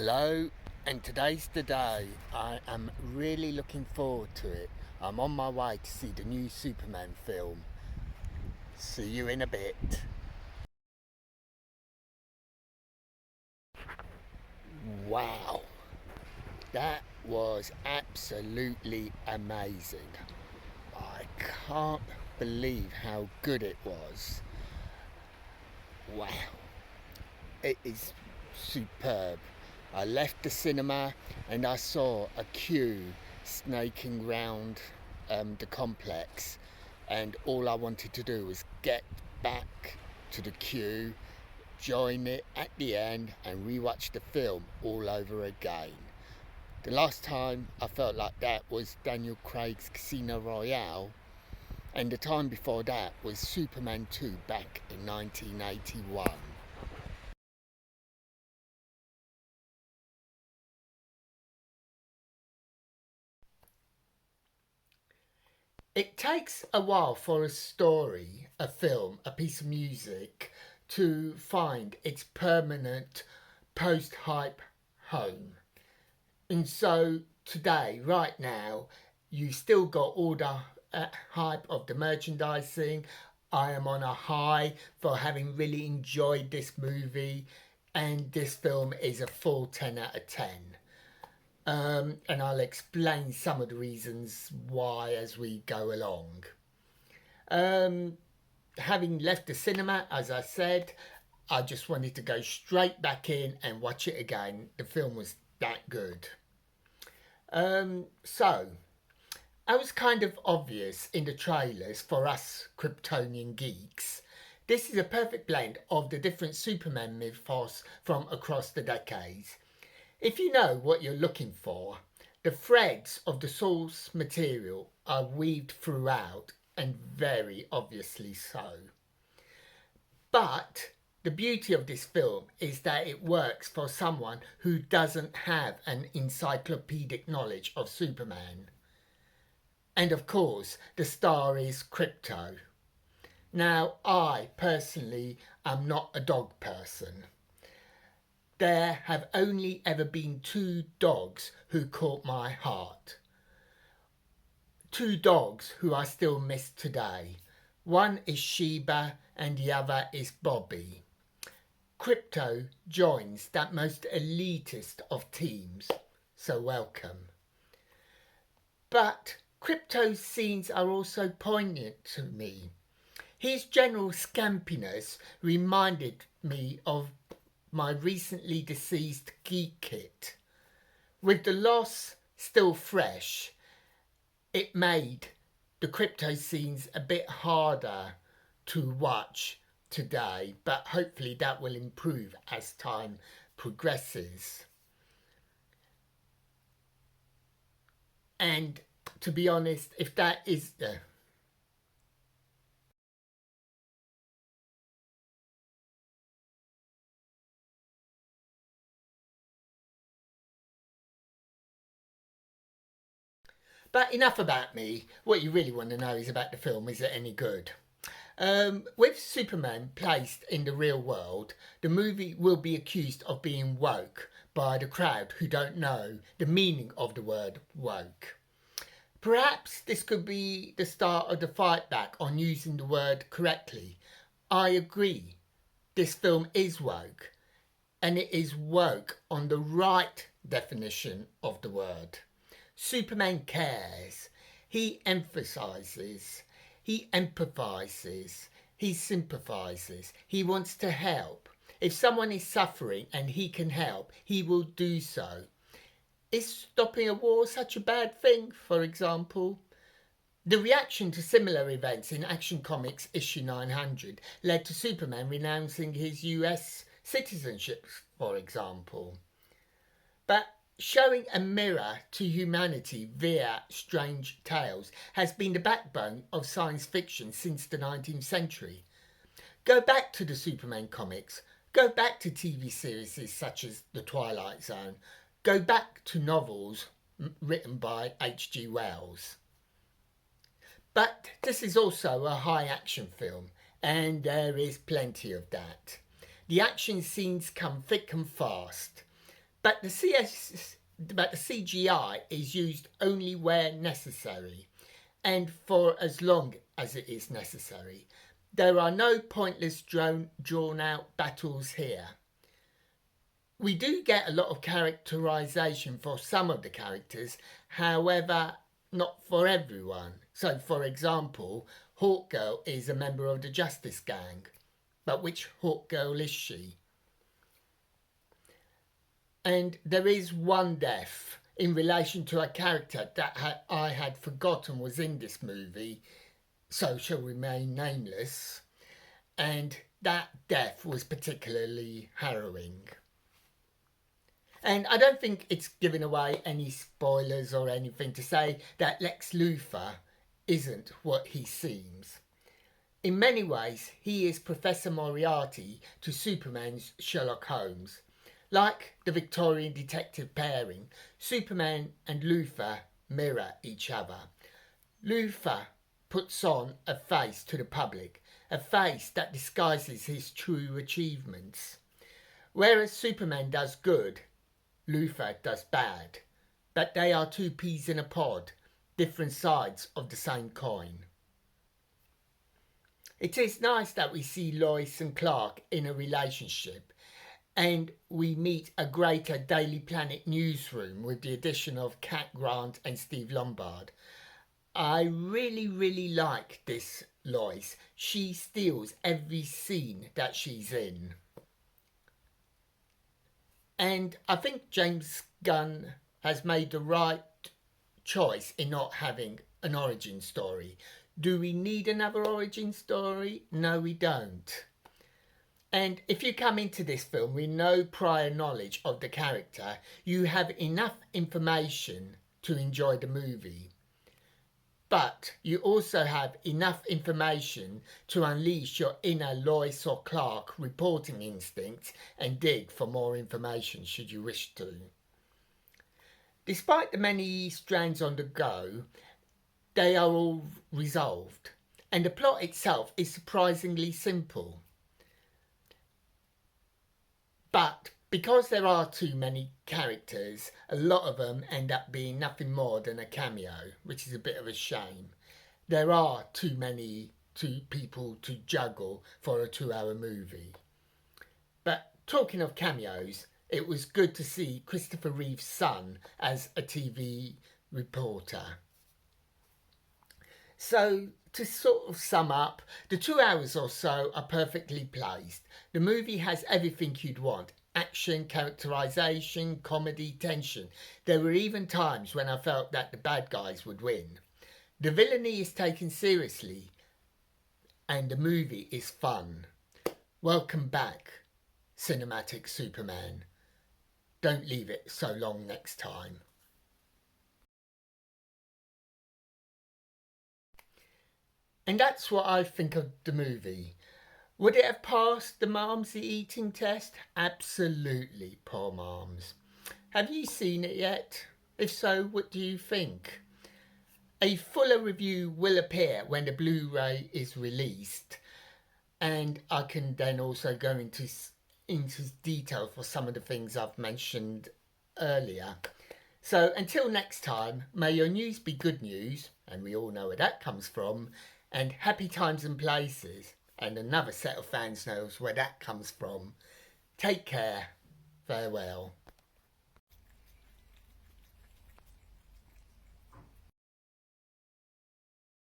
Hello, and today's the day. I am really looking forward to it. I'm on my way to see the new Superman film. See you in a bit. Wow, that was absolutely amazing. I can't believe how good it was. Wow, it is superb. I left the cinema and I saw a queue snaking round the complex, and all I wanted to do was get back to the queue, join it at the end, and rewatch the film all over again. The last time I felt like that was Daniel Craig's Casino Royale, and the time before that was Superman 2 back in 1981. It takes a while for a story, a film, a piece of music to find its permanent post hype home. And so today, right now, you still got all the hype of the merchandising. I am on a high for having really enjoyed this movie, and this film is a full 10 out of 10. And I'll explain some of the reasons why as we go along. Um, Having left the cinema, as I said, I just wanted to go straight back in and watch it again. The film was that good. So, it was kind of obvious in the trailers for us Kryptonian geeks. This is a perfect blend of the different Superman mythos from across the decades. If you know what you're looking for, the threads of the source material are weaved throughout, and very obviously so. But the beauty of this film is that it works for someone who doesn't have an encyclopedic knowledge of Superman. And of course, the star is Krypto. Now, I personally am not a dog person. There have only ever been two dogs who caught my heart. Two dogs who I still miss today. One is Sheba and the other is Bobby. Krypto joins that most elitist of teams, so welcome. But Krypto's scenes are also poignant to me. His general scampiness reminded me of my recently deceased Geek Kit. With the loss still fresh, it made the Krypto scenes a bit harder to watch today, but hopefully that will improve as time progresses. And to be honest, if that is but enough about me. What you really want to know is about the film. Is it any good? With Superman placed in the real world, the movie will be accused of being woke by the crowd who don't know the meaning of the word woke. Perhaps this could be the start of the fight back on using the word correctly. I agree, this film is woke, and it is woke on the right definition of the word. Superman cares. He emphasizes. He empathizes. He sympathizes. He wants to help. If someone is suffering and he can help, he will do so. Is stopping a war such a bad thing, for example? The reaction to similar events in Action Comics issue 900 led to Superman renouncing his US citizenship, for example. But showing a mirror to humanity via strange tales has been the backbone of science fiction since the 19th century. Go back to the Superman comics, go back to TV series such as The Twilight Zone, go back to novels written by H.G. Wells. But this is also a high action film, and there is plenty of that. The action scenes come thick and fast. But the CGI is used only where necessary, and for as long as it is necessary. There are no pointless drawn out battles here. We do get a lot of characterization for some of the characters, however, not for everyone. So, for example, Hawkgirl is a member of the Justice Gang. But which Hawkgirl is she? And there is one death in relation to a character that I had forgotten was in this movie, so shall remain nameless, and that death was particularly harrowing. And I don't think it's giving away any spoilers or anything to say that Lex Luthor isn't what he seems. In many ways, he is Professor Moriarty to Superman's Sherlock Holmes. Like the Victorian detective pairing, Superman and Luthor mirror each other. Luthor puts on a face to the public, a face that disguises his true achievements. Whereas Superman does good, Luthor does bad. But they are two peas in a pod, different sides of the same coin. It is nice that we see Lois and Clark in a relationship, and we meet a greater Daily Planet newsroom with the addition of Cat Grant and Steve Lombard. I really like this Lois. She steals every scene that she's in. And I think James Gunn has made the right choice in not having an origin story. Do we need another origin story? No, we don't. And if you come into this film with no prior knowledge of the character, you have enough information to enjoy the movie. But you also have enough information to unleash your inner Lois or Clark reporting instincts and dig for more information should you wish to. Despite the many strands on the go, they are all resolved, and the plot itself is surprisingly simple. But because there are too many characters, a lot of them end up being nothing more than a cameo, which is a bit of a shame. There are too many people to juggle for a 2-hour movie. But talking of cameos, it was good to see Christopher Reeve's son as a TV reporter. So, to sort of sum up, the 2 hours or so are perfectly placed. The movie has everything you'd want. Action, characterization, comedy, tension. There were even times when I felt that the bad guys would win. The villainy is taken seriously, and the movie is fun. Welcome back, Cinematic Superman. Don't leave it so long next time. And that's what I think of the movie. Would it have passed the Malmsey eating test? Absolutely, poor Malms. Have you seen it yet? If so, what do you think? A fuller review will appear when the Blu-ray is released, and I can then also go into detail for some of the things I've mentioned earlier. So until next time, may your news be good news, and we all know where that comes from, and happy times and places, and another set of fans knows where that comes from. Take care. Farewell.